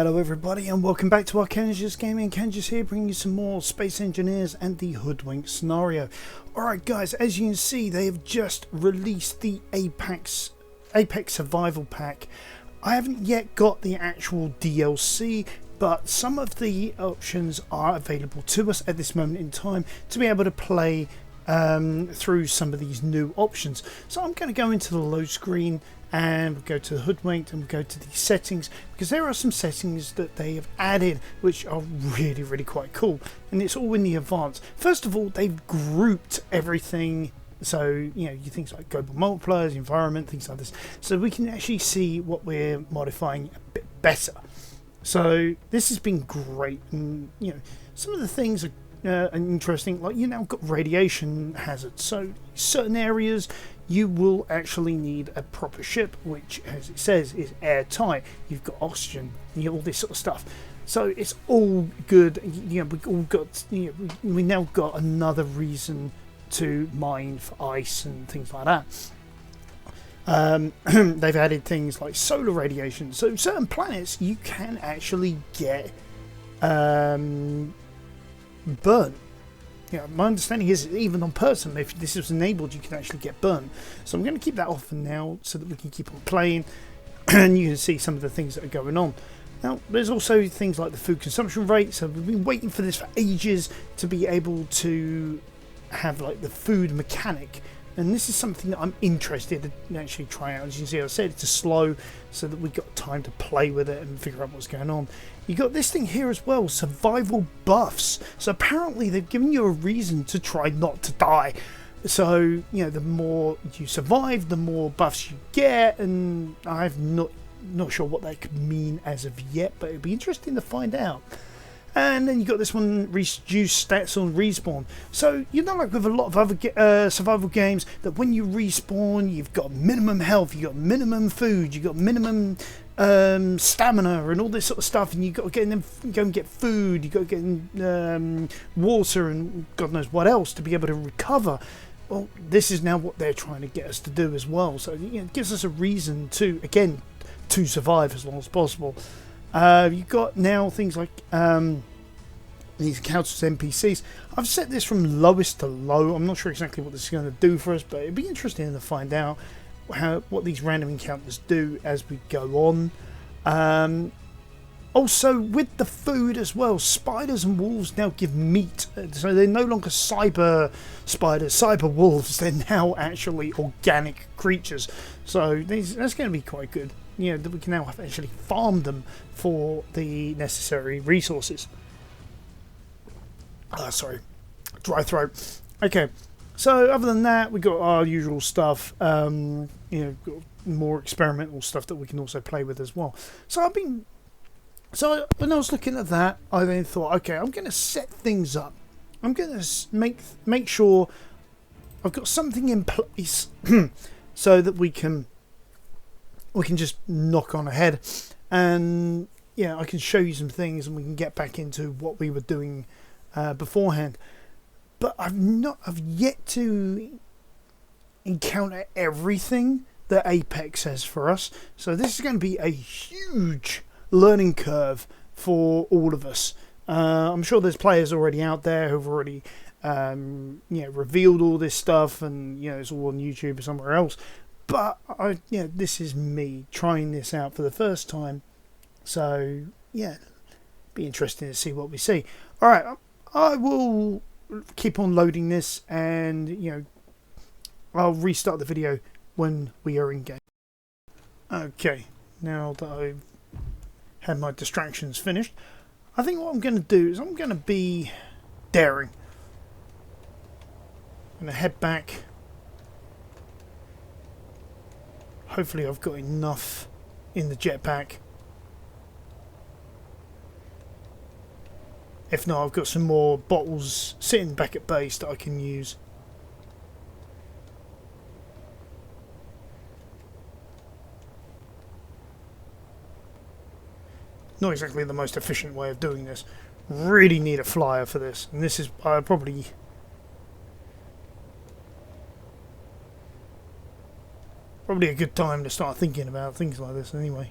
Hello everybody and welcome back to our Kenji's Gaming. Kenji's here bringing you some more Space Engineers and the Hoodwinked scenario. Alright guys, as you can see they have just released the Apex Survival Pack. I haven't yet got the actual DLC, but some of the options are available to us at this moment in time to be able to play through some of these new options. So I'm going to go into the load screen and we'll go to the Hoodwinked and we'll go to the settings, because there are some settings that they have added which are really quite cool, and it's all in the advanced. First of all, they've grouped everything, so you know, things like global multipliers, environment, things like this, so we can actually see what we're modifying a bit better. So this has been great, and you know, some of the things are interesting, like you now got radiation hazards, so certain areas you will actually need a proper ship, which as it says is airtight. You've got oxygen, you know, all this sort of stuff, so it's all good. You know, we all got, you know, we now got another reason to mine for ice and things like that. They've added things like solar radiation, so certain planets you can actually get burnt. Yeah, my understanding is even on Pertam, if this is enabled, you can actually get burnt. So I'm going to keep that off for now so that we can keep on playing and you can see some of the things that are going on. Now, there's also things like the food consumption rate. So we've been waiting for this for ages to be able to have like the food mechanic. And this is something that I'm interested in actually trying out. As you can see, I said it's slow so that we've got time to play with it and figure out what's going on. You got this thing here as well, survival buffs. So apparently they've given you a reason to try not to die. So, you know, the more you survive, the more buffs you get. And I'm not sure what that could mean as of yet, but it'd be interesting to find out. And then you got this one, reduce stats on respawn. So you know, like with a lot of other survival games, that when you respawn, you've got minimum health, you got minimum food, you got minimum stamina, and all this sort of stuff. And you got to get in them, go and get food. You got to get in water and God knows what else to be able to recover. Well, this is now what they're trying to get us to do as well. So you know, it gives us a reason to survive as long as possible. You've got now things like these accounts as NPCs. I've set this from lowest to low. I'm not sure exactly what this is going to do for us, but it'd be interesting to find out what these random encounters do as we go on. Also, with the food as well, spiders and wolves now give meat, so they're no longer cyber spiders, cyber wolves. They're now actually organic creatures. So that's going to be quite good. You know, that we can now actually farm them for the necessary resources. Sorry, dry throat. Okay, so other than that, we got our usual stuff. You know, got more experimental stuff that we can also play with as well. So when I was looking at that, I then thought, okay, I'm going to set things up. I'm going to make sure I've got something in place so that we can just knock on ahead, and yeah, I can show you some things and we can get back into what we were doing beforehand. But I've yet to encounter everything that Apex has for us, so this is going to be a huge learning curve for all of us. I'm sure there's players already out there who've already revealed all this stuff, and you know, it's all on YouTube or somewhere else. But this is me trying this out for the first time, so yeah, be interesting to see what we see. All right, I will keep on loading this, and you know, I'll restart the video when we are in game. Okay, now that I've had my distractions finished, I think what I'm going to do is I'm going to be daring. I'm going to head back. Hopefully I've got enough in the jetpack. If not, I've got some more bottles sitting back at base that I can use. Not exactly the most efficient way of doing this. Really need a flyer for this, and this is probably a good time to start thinking about things like this anyway.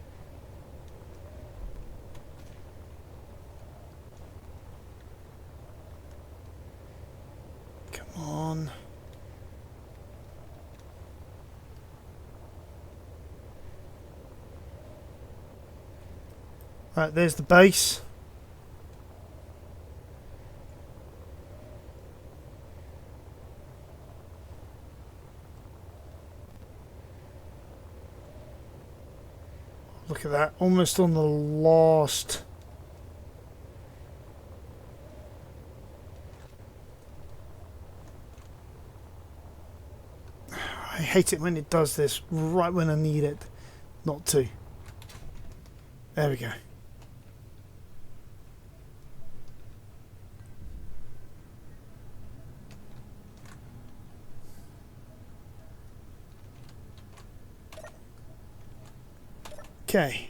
Come on. Right, there's the base. Look at that, almost on the last. I hate it when it does this right when I need it not to. There we go. Okay.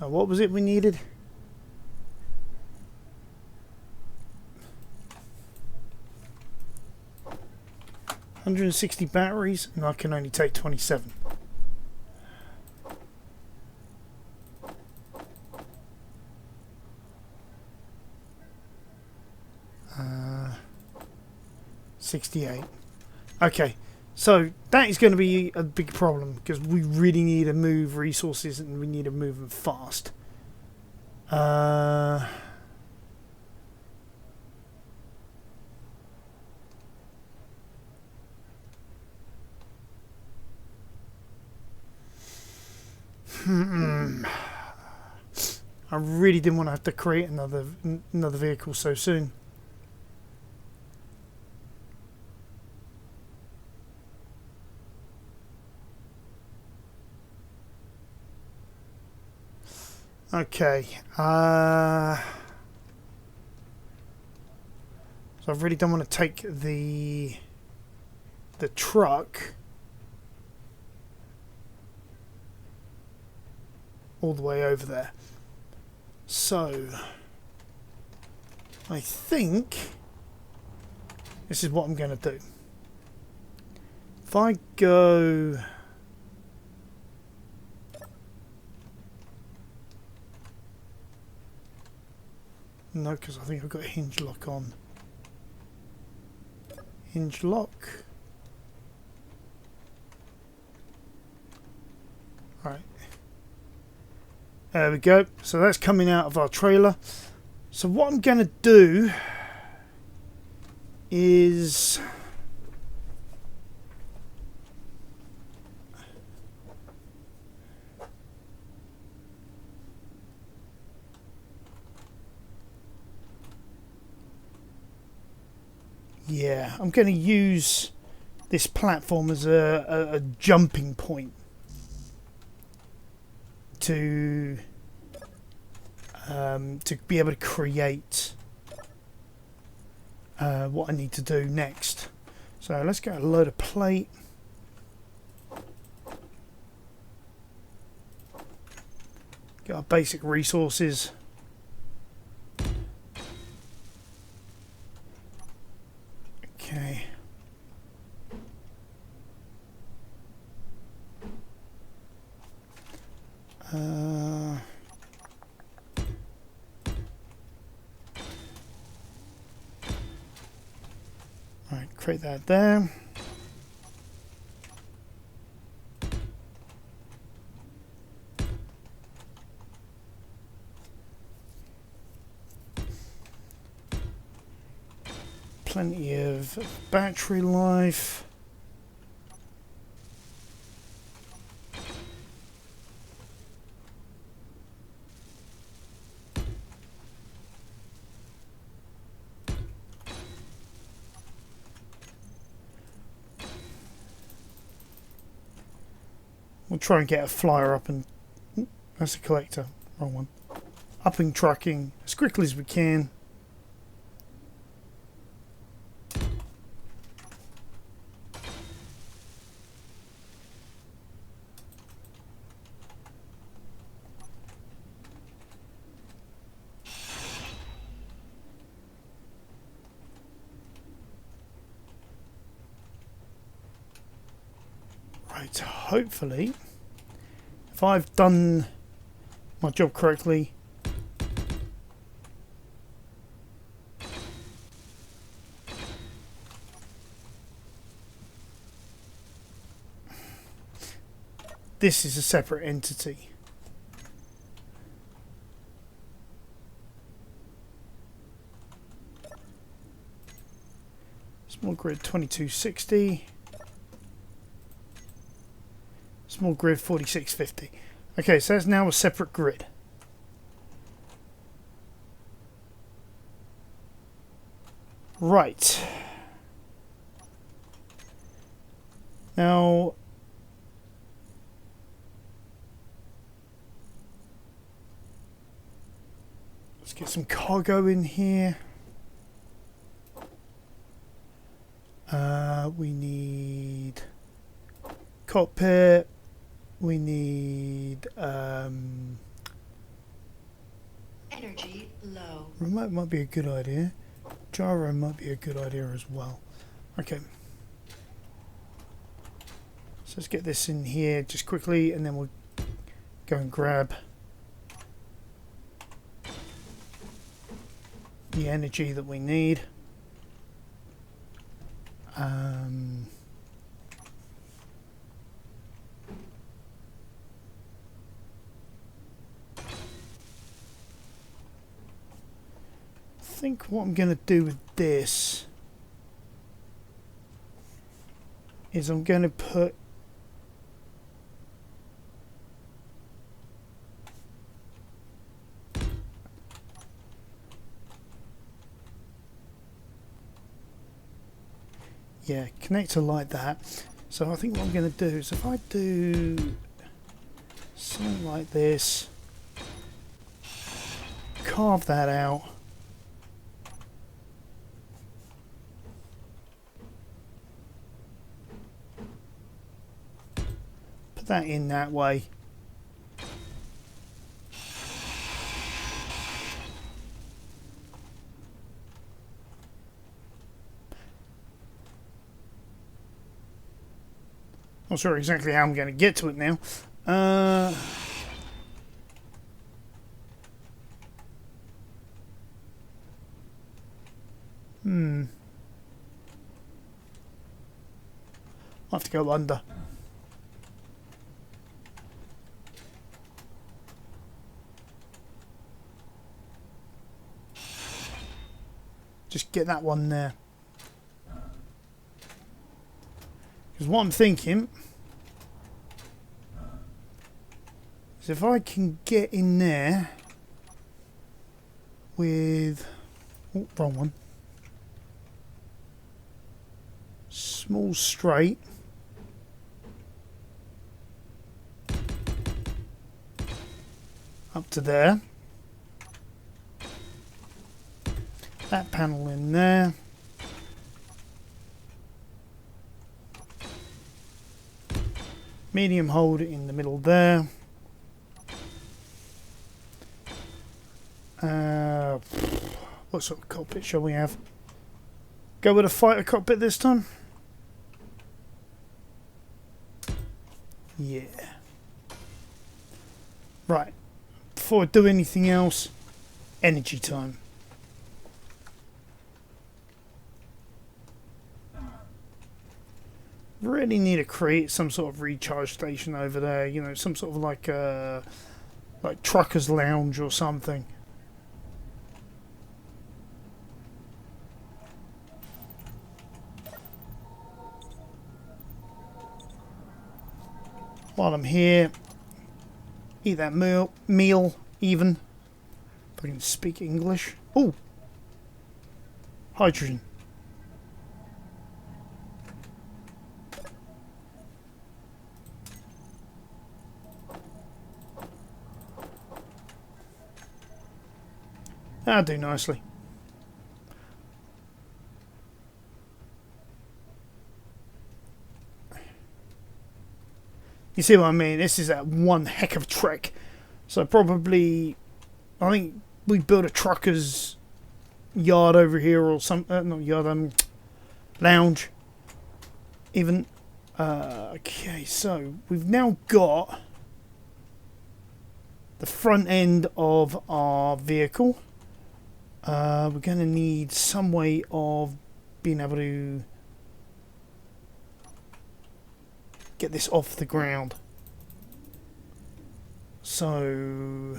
Now what was it we needed? $160 batteries, and I can only take 27. Uh, 68. Okay. So that is going to be a big problem because we really need to move resources and we need to move them fast. I really didn't want to have to create another vehicle so soon. Okay. So I really don't want to take the truck all the way over there. So I think this is what I'm going to do. If I go... No, because I think I've got a hinge lock on. Hinge lock. Right. There we go. So that's coming out of our trailer. So what I'm going to do is... Yeah, I'm going to use this platform as a jumping point to be able to create what I need to do next. So let's get a load of plate. Get our basic resources. Okay. Right, create that there. Plenty of battery life. We'll try and get a flyer up and... That's a collector. Wrong one. Up and trucking as quickly as we can. Right, hopefully, if I've done my job correctly, this is a separate entity. Small grid 2260. Small grid 4650. Okay, so that's now a separate grid. Right. Now, let's get some cargo in here. We need cockpit. We need energy low. Remote might be a good idea. Gyro might be a good idea as well. Okay. So let's get this in here just quickly, and then we'll go and grab the energy that we need. I think what I'm going to do with this is I'm going to put connector like that. So I think what I'm going to do is if I do something like this, carve that out, put that in that way. Not sure exactly how I'm going to get to it now. I'll have to go under. Just get that one there. Because what I'm thinking is if I can get in there with... Oh, wrong one. Small straight. Up to there. That panel in there. Medium hold in the middle there. What sort of cockpit shall we have? Go with a fighter cockpit this time? Yeah. Right. Before I do anything else, energy time. Really need to create some sort of recharge station over there, you know, some sort of like trucker's lounge or something. While I'm here, eat that meal even. If I can speak English. Oh, hydrogen. That'll do nicely. You see what I mean? This is one heck of a trek. So probably, I think we built a trucker's yard over here or some, not yard, lounge. Even. Okay, so we've now got the front end of our vehicle. We're going to need some way of being able to get this off the ground. So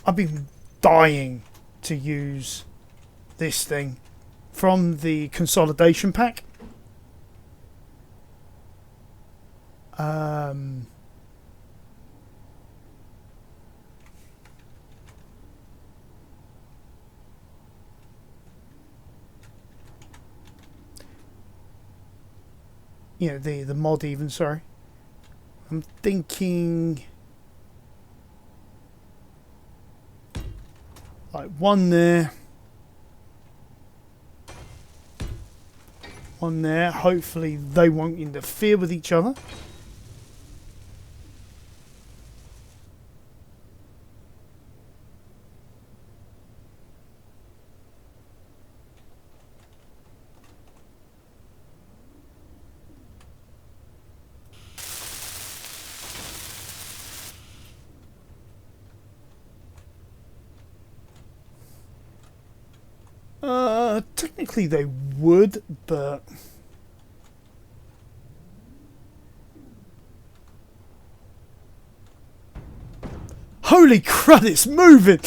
I've been dying to use this thing from the consolidation pack. You know, the mod even, sorry. I'm thinking like one there, one there. Hopefully they won't interfere with each other. Technically they would, but holy crud, it's moving!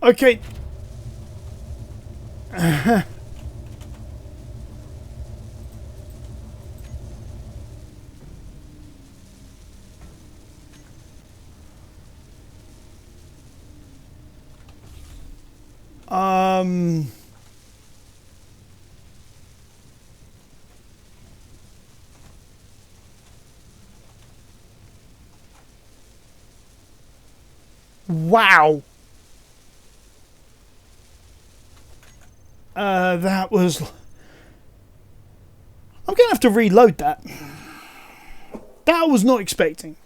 Okay. Wow. That was... I'm going to have to reload that. That I was not expecting.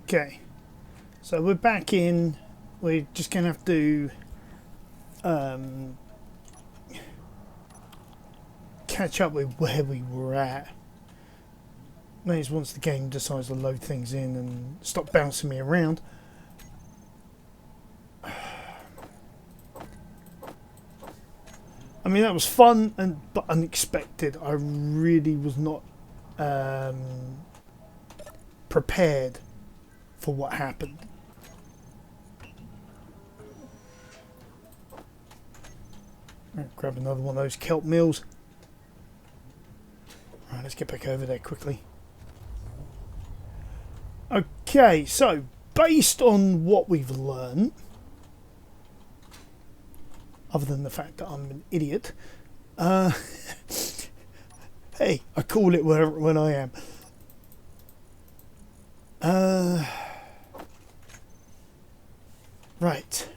Okay. So we're back in. We're just going to have to catch up with where we were at. That is once the game decides to load things in and stop bouncing me around. I mean, that was fun but unexpected. I really was not prepared for what happened. Right, grab another one of those kelp meals. Right, let's get back over there quickly. Okay, so based on what we've learned, other than the fact that I'm an idiot, hey, I call it when I am. Right.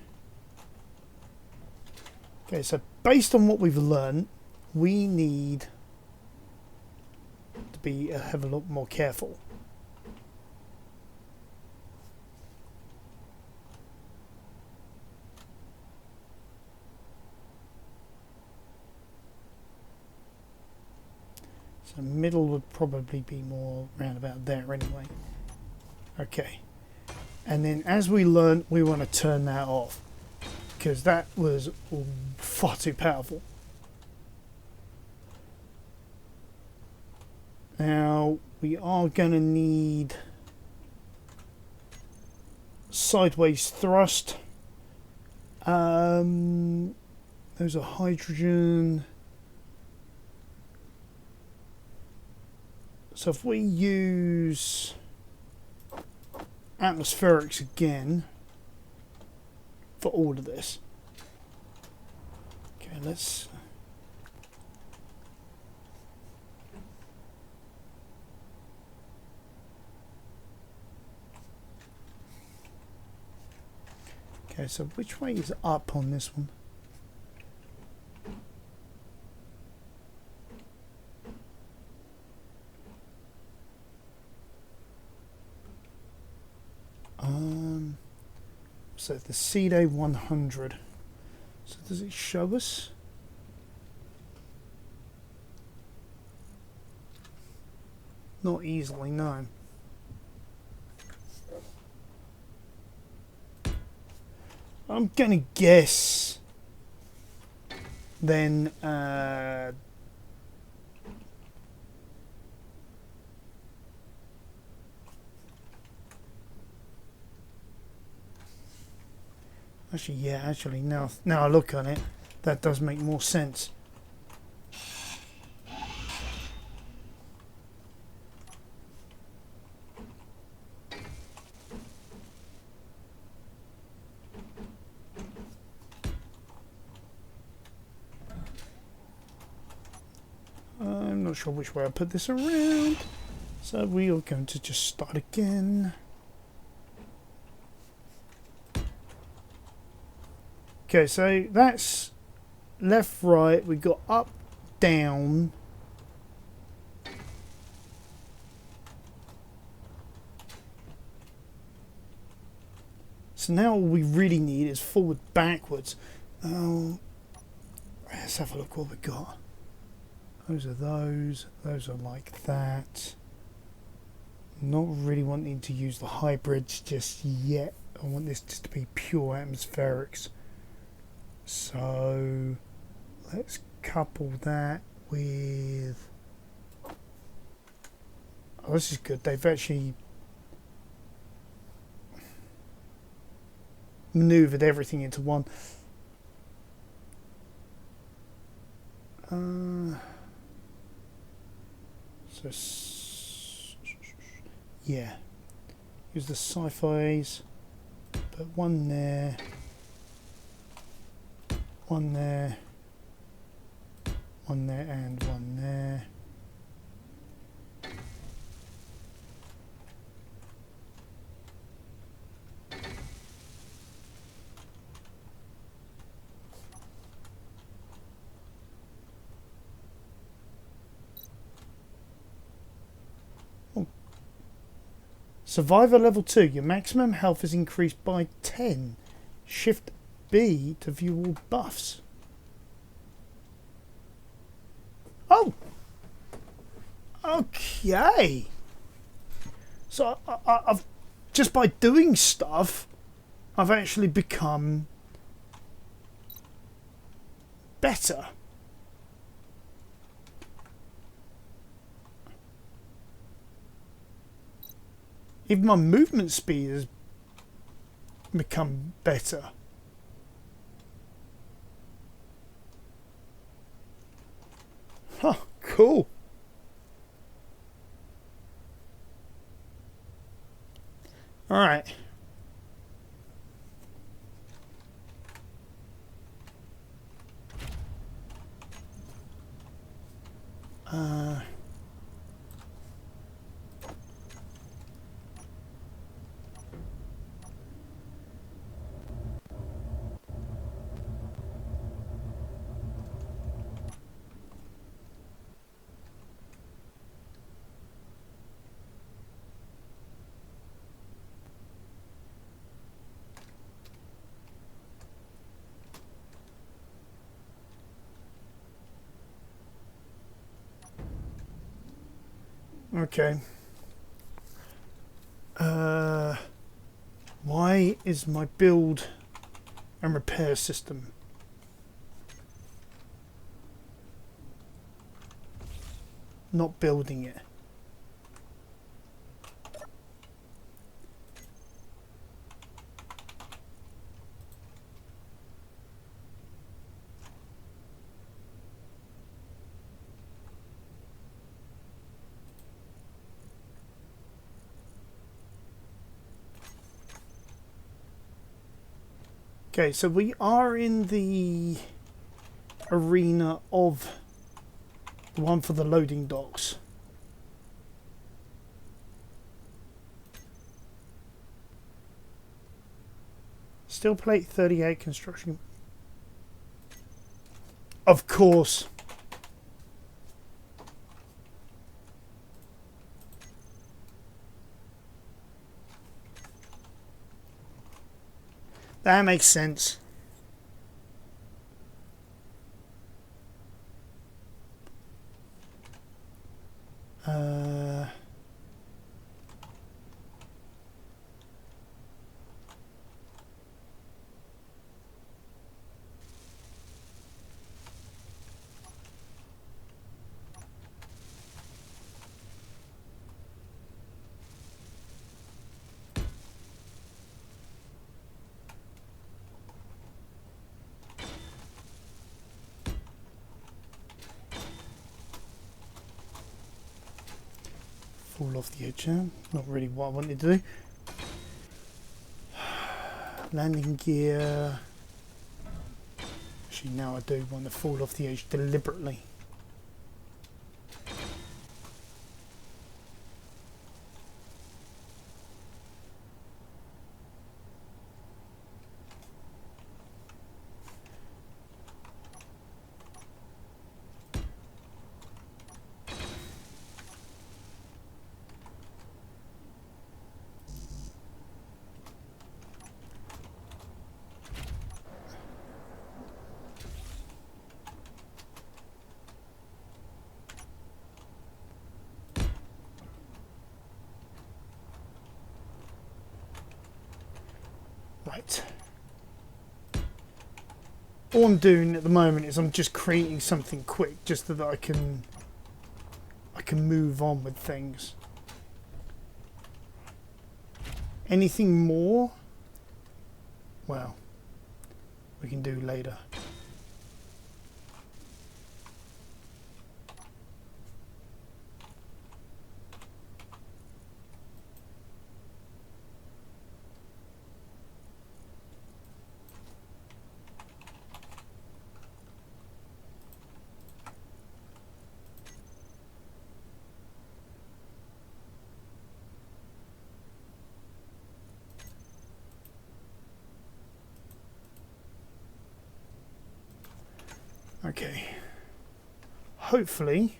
Okay, so based on what we've learned, we need to be a hell of a lot more careful. So middle would probably be more round about there anyway. Okay. And then as we learn, we want to turn that off, because that was far too powerful. Now we are going to need sideways thrust. Those are hydrogen. So if we use atmospherics again for all of this. Okay, let's... Okay, so which way is up on this one? So the CD 100. So does it show us? Not easily, no. I'm gonna guess then actually now I look on it, that does make more sense. I'm not sure which way I put this around, so we are going to just start again. Okay, so that's left, right, we got up, down. So now all we really need is forward, backwards. Let's have a look what we got. Those are like that. Not really wanting to use the hybrids just yet. I want this just to be pure atmospherics. So let's couple that with... Oh, this is good. They've actually maneuvered everything into one. Yeah, use the sci-fis, put one there, one there, one there, and one there. Survivor level 2, your maximum health is increased by 10. Shift B to view all buffs. Oh! Okay. So I've just by doing stuff, I've actually become better. Even my movement speed has become better. Huh, cool. Alright. Okay. Why is my build and repair system not building it? Okay, so we are in the arena of the one for the loading docks. Steel plate 38 construction. Of course. That makes sense. fall off the edge. Not really what I wanted to do. Landing gear. Actually, now I do want to fall off the edge deliberately. Right. All I'm doing at the moment is I'm just creating something quick, just so that I can move on with things. Anything more? Well, we can do later. Okay. Hopefully,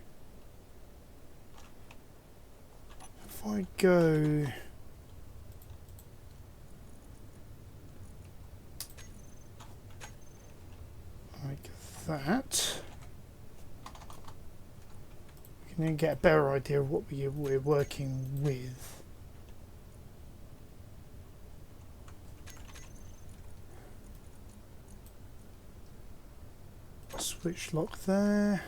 if I go like that, we can then get a better idea of what we're working with. Switch lock there.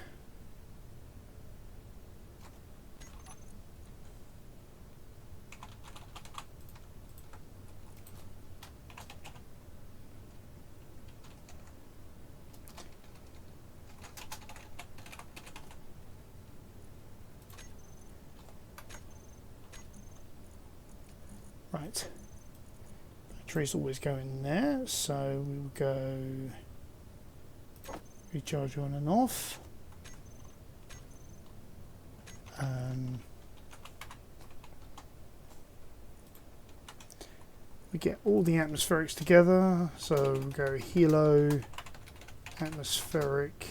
Right. Battery's always going there, so we will go recharge on and off. We get all the atmospherics together, so we'll go helo, atmospheric,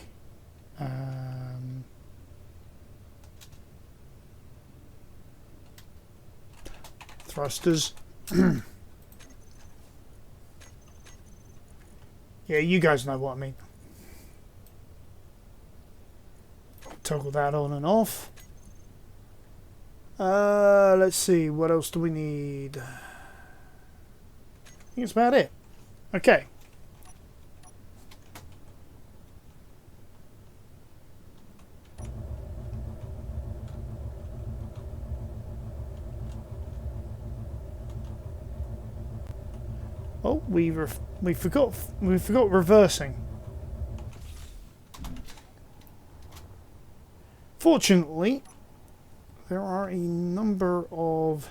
thrusters. Yeah, you guys know what I mean. Toggle that on and off. Let's see, what else do we need? I think that's about it. Okay. Oh, we forgot reversing. Fortunately, there are a number of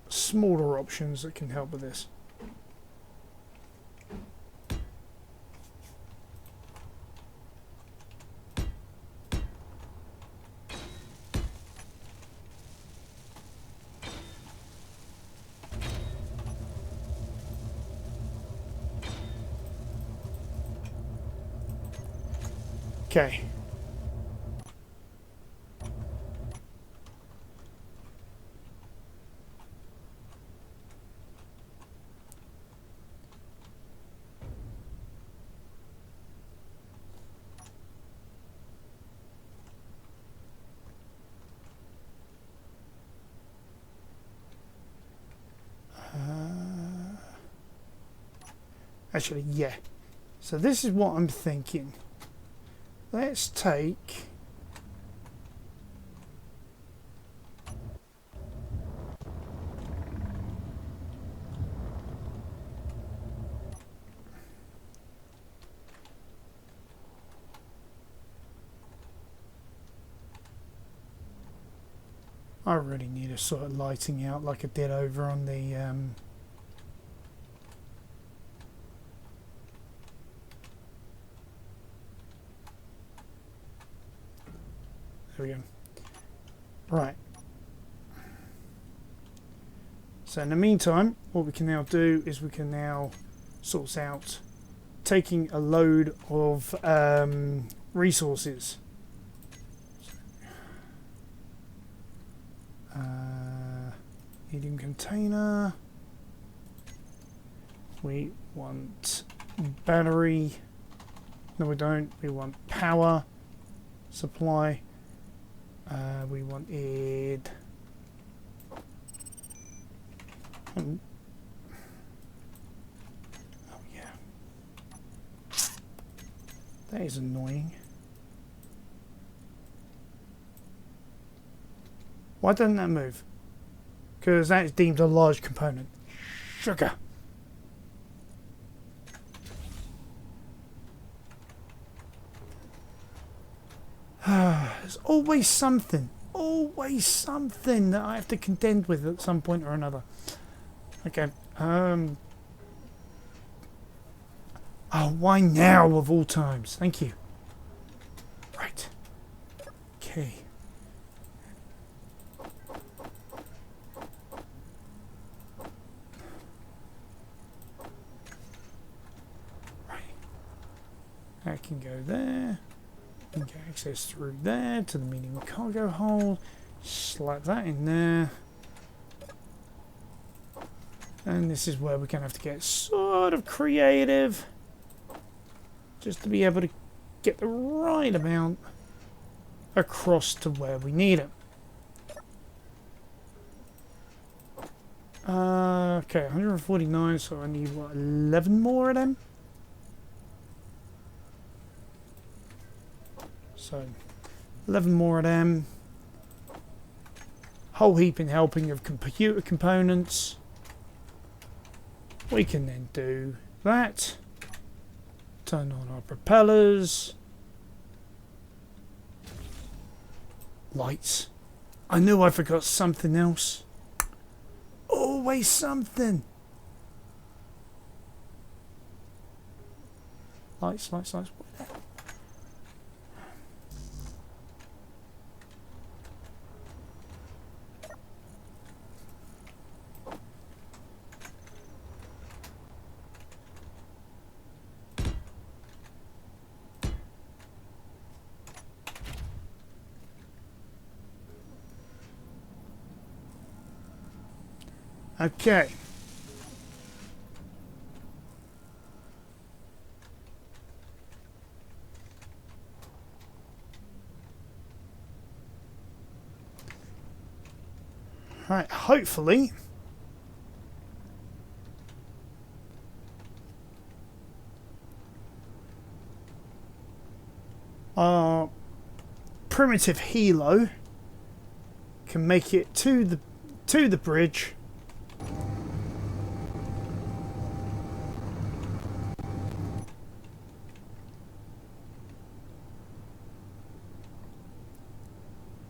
smaller options that can help with this. Okay. Actually, yeah. So this is what I'm thinking. Let's take... I really need a sort of lighting out like I did over on the there we go. Right. So in the meantime, what we can now do is we can now sort out taking a load of resources. Medium container. We want battery. No, we don't. We want power supply. We wanted. Oh yeah, that is annoying. Why doesn't that move? Because that is deemed a large component. Sugar. There's always something that I have to contend with at some point or another. Okay. Oh, why now of all times? Thank you. Right. Okay. Right. That can go there. We can get access through there to the medium cargo hold. Slap that in there. And this is where we're going to have to get sort of creative. Just to be able to get the right amount across to where we need it. Okay, 149, so I need, what, 11 more of them? So, 11 more of them. Whole heaping helping of computer components. We can then do that. Turn on our propellers. Lights. I knew I forgot something else. Always something. Lights, lights, lights. Okay. Right, hopefully our primitive helo can make it to the bridge.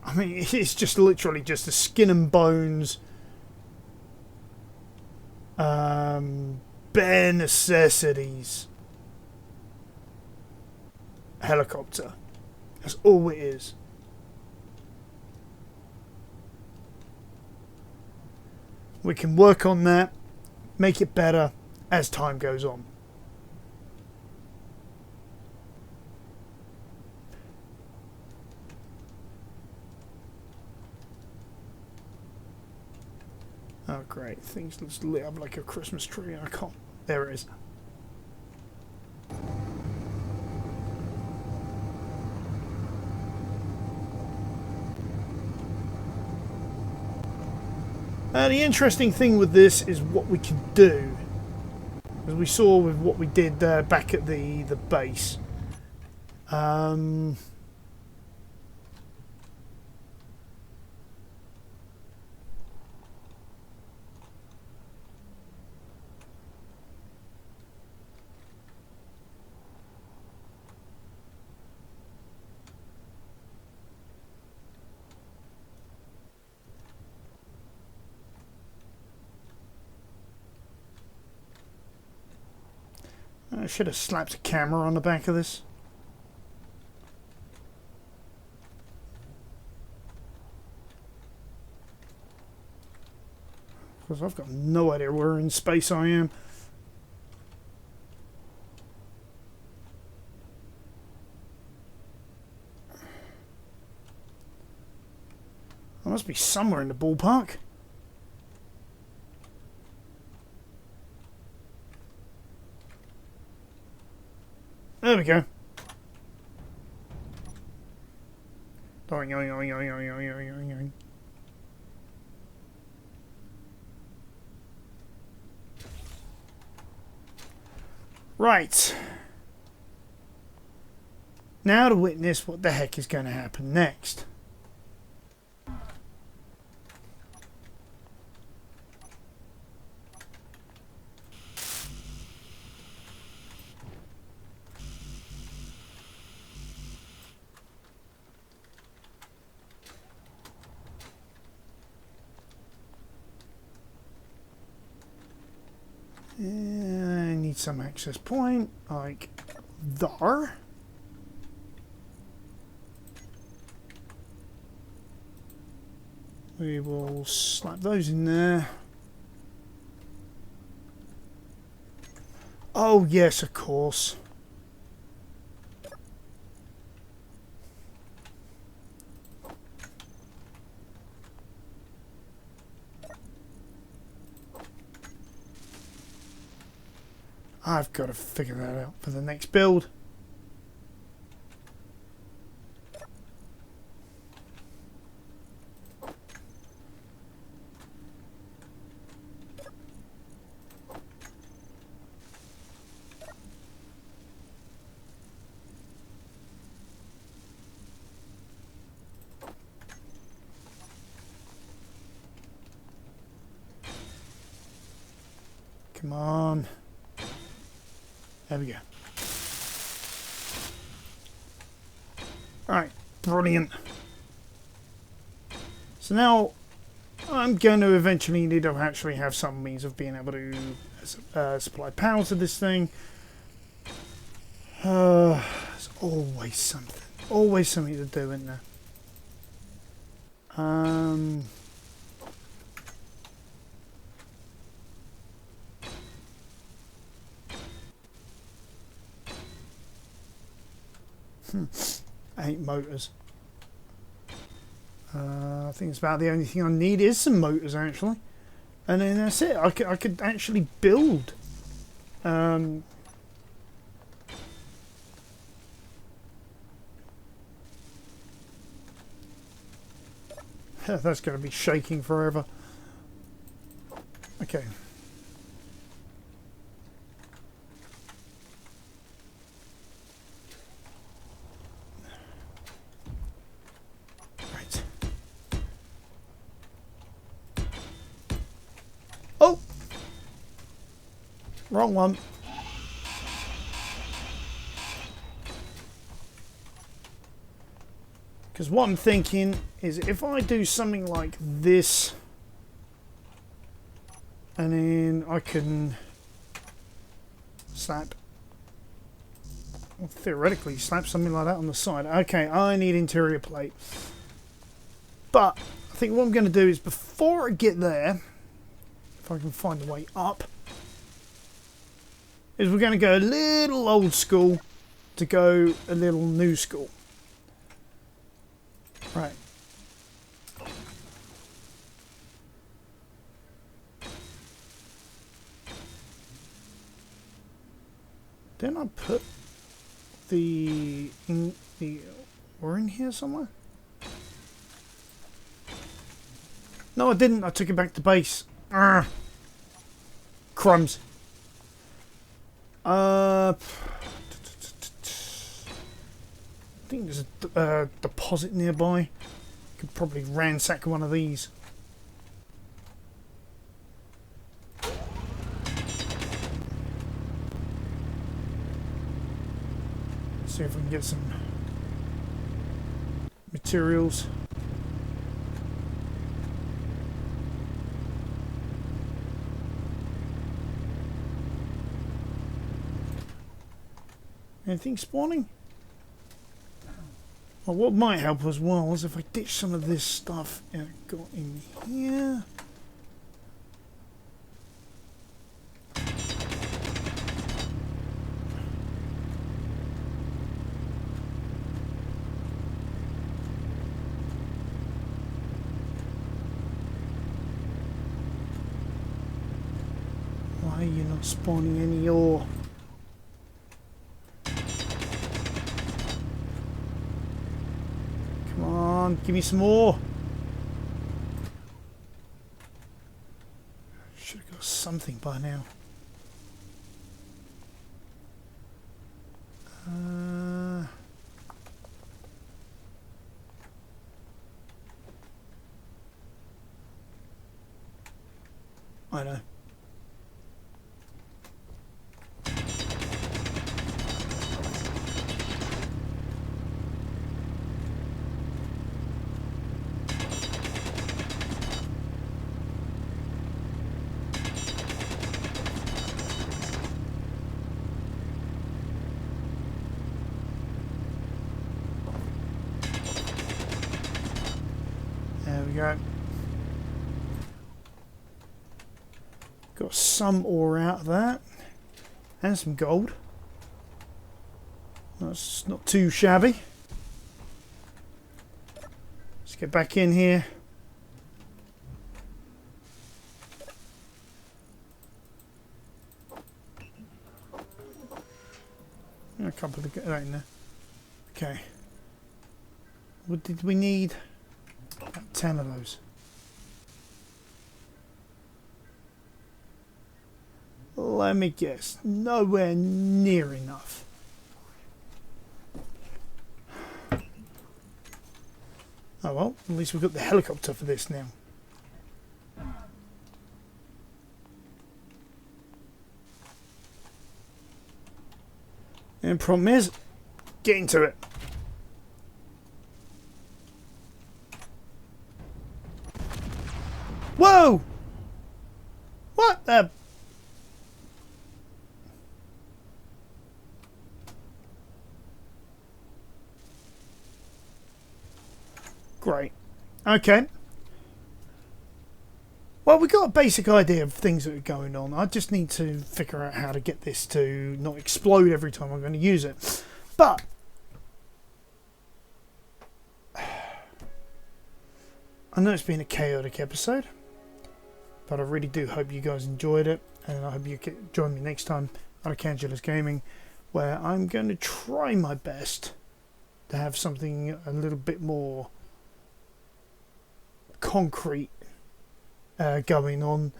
I mean, it's just literally just the skin and bones, bare necessities helicopter. That's all it is. We can work on that, make it better as time goes on. Oh great, things just lit up like a Christmas tree. I can't. There it is. The interesting thing with this is what we can do, as we saw with what we did back at the base. I should have slapped a camera on the back of this. Because I've got no idea where in space I am. I must be somewhere in the ballpark. There we go. Doing, yoing, yoing, yoing, yoing, yoing, yoing, yoing. Right. Now to witness what the heck is going to happen next. I need some access point, like there. We will slap those in there. Oh yes, of course. I've got to figure that out for the next build. Come on. There we go. Alright, brilliant. So now I'm going to eventually need to actually have some means of being able to supply power to this thing. There's always something to do in there. I hate motors. I think it's about the only thing I need is some motors actually, and then that's it. I could actually build. That's going to be shaking forever. Okay. Oh! Wrong one. Because what I'm thinking is if I do something like this, and then I can slap, well, theoretically slap something like that on the side. Okay, I need interior plate. But I think what I'm going to do is before I get there, if I can find a way up, is we're going to go a little old school to go a little new school. Right. Didn't I put the ore in here somewhere? No, I didn't. I took it back to base. Urgh. Crumbs. I think there's a deposit nearby. Could probably ransack one of these. See if we can get some materials. Anything spawning? Well, what might help as well is if I ditch some of this stuff I've got in here. Why are you not spawning any ore? Come on, give me some more. Should have got something by now. I know. There we go. Got some ore out of that. And some gold. That's not too shabby. Let's get back in here. A couple of that in there. Okay. What did we need? About 10 of those. Let me guess. Nowhere near enough. Oh well, at least we've got the helicopter for this now. And problem is, getting to it. Whoa! What the? Great. Okay. Well, we got a basic idea of things that are going on. I just need to figure out how to get this to not explode every time I'm going to use it. But I know it's been a chaotic episode, but I really do hope you guys enjoyed it, and I hope you can join me next time on Arcangela's Gaming, where I'm going to try my best to have something a little bit more concrete going on.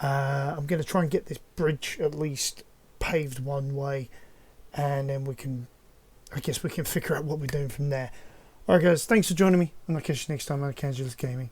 I'm going to try and get this bridge at least paved one way, and then I guess we can figure out what we're doing from there. Alright guys, thanks for joining me, and I'll catch you next time on Arcangela's Gaming.